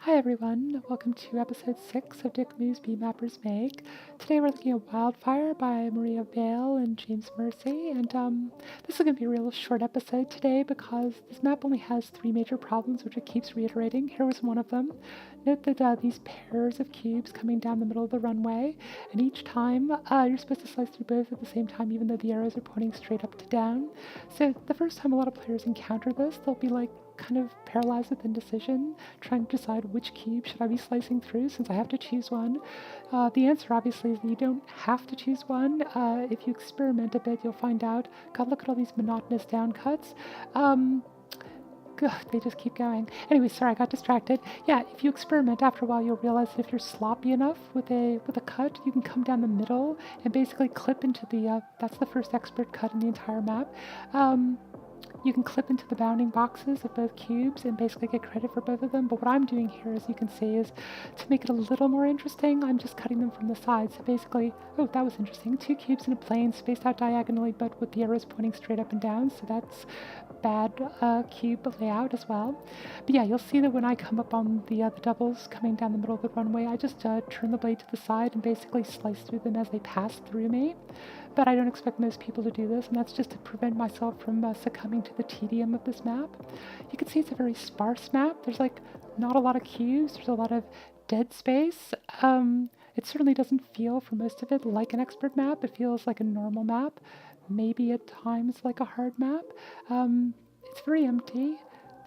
Hi everyone, welcome to episode 6 of Moves Beatmappers Make. Today we're looking at Wildfire by Maria Vaile and James Mercy, and this is going to be a real short episode today because this map only has 3 major problems which it keeps reiterating. Here was one of them. Note that these pairs of cubes coming down the middle of the runway, and each time you're supposed to slice through both at the same time even though the arrows are pointing straight up to down. So the first time a lot of players encounter this, they'll be like kind of paralyzed with indecision, trying to decide which cube should I be slicing through since I have to choose one. The answer obviously is that you don't have to choose one. If you experiment a bit, you'll find out. God, look at all these monotonous down cuts. God, they just keep going. Anyway, sorry, I got distracted. Yeah, if you experiment after a while, you'll realize that if you're sloppy enough with a cut, you can come down the middle and basically clip into the, that's the first expert cut in the entire map. You can clip into the bounding boxes of both cubes and basically get credit for both of them. But what I'm doing here, as you can see, is to make it a little more interesting, I'm just cutting them from the side. So basically, oh, that was interesting. 2 cubes in a plane spaced out diagonally, but with the arrows pointing straight up and down. So that's bad cube layout as well. But yeah, you'll see that when I come up on the doubles coming down the middle of the runway, I just turn the blade to the side and basically slice through them as they pass through me. But I don't expect most people to do this, and that's just to prevent myself from succumbing to the tedium of this map. You can see it's a very sparse map. There's like not a lot of cubes. There's a lot of dead space. It certainly doesn't feel for most of it like an expert map. It feels like a normal map, maybe at times like a hard map. It's very empty.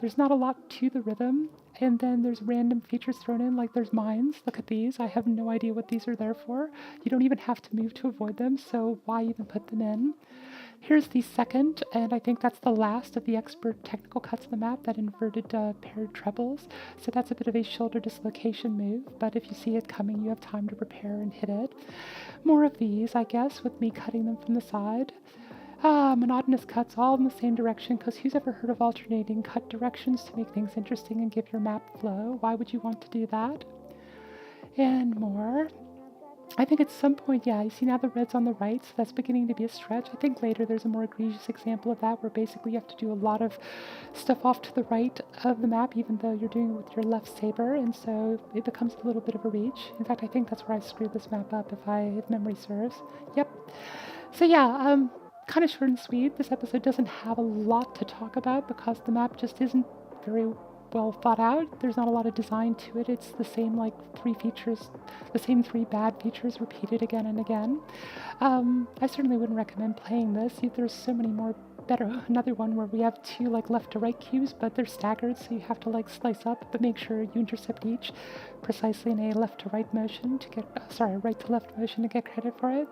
There's not a lot to the rhythm. And then there's random features thrown in, like there's mines. Look at these. I have no idea what these are there for. You don't even have to move to avoid them, so why even put them in? Here's the second, and I think that's the last of the expert technical cuts of the map, that inverted paired trebles. So that's a bit of a shoulder dislocation move, but if you see it coming, you have time to prepare and hit it. More of these, I guess, with me cutting them from the side. Monotonous cuts all in the same direction, because who's ever heard of alternating cut directions to make things interesting and give your map flow? Why would you want to do that? And more. I think at some point, yeah, you see now the red's on the right, so that's beginning to be a stretch. I think later there's a more egregious example of that, where basically you have to do a lot of stuff off to the right of the map, even though you're doing it with your left saber, and so it becomes a little bit of a reach. In fact, I think that's where I screwed this map up, if memory serves. Yep. So yeah, kind of short and sweet. This episode doesn't have a lot to talk about because the map just isn't very well thought out. There's not a lot of design to it. It's the same like 3 features, the same 3 bad features repeated again and again. I certainly wouldn't recommend playing this. There's so many more better. Another one where we have 2 like left to right cubes, but they're staggered, so you have to like slice up, but make sure you intercept each precisely in a left to right motion to get, right to left motion to get credit for it.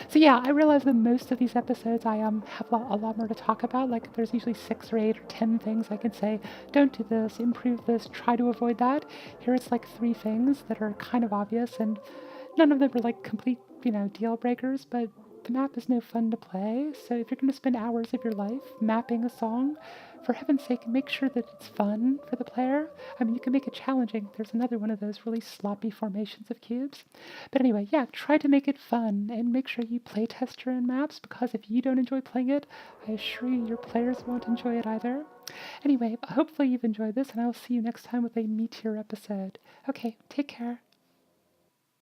So yeah, I realize that most of these episodes I have a lot more to talk about. Like there's usually 6 or 8 or 10 things I can say. Don't do this, improve this, try to avoid that. Here it's like 3 things that are kind of obvious, and none of them are like complete, deal breakers, but the map is no fun to play, so if you're going to spend hours of your life mapping a song, for heaven's sake, make sure that it's fun for the player. I mean, you can make it challenging. There's another one of those really sloppy formations of cubes. But anyway, yeah, try to make it fun and make sure you play test your own maps, because if you don't enjoy playing it, I assure you your players won't enjoy it either. Anyway, hopefully you've enjoyed this, and I will see you next time with a meteor episode. Okay, take care.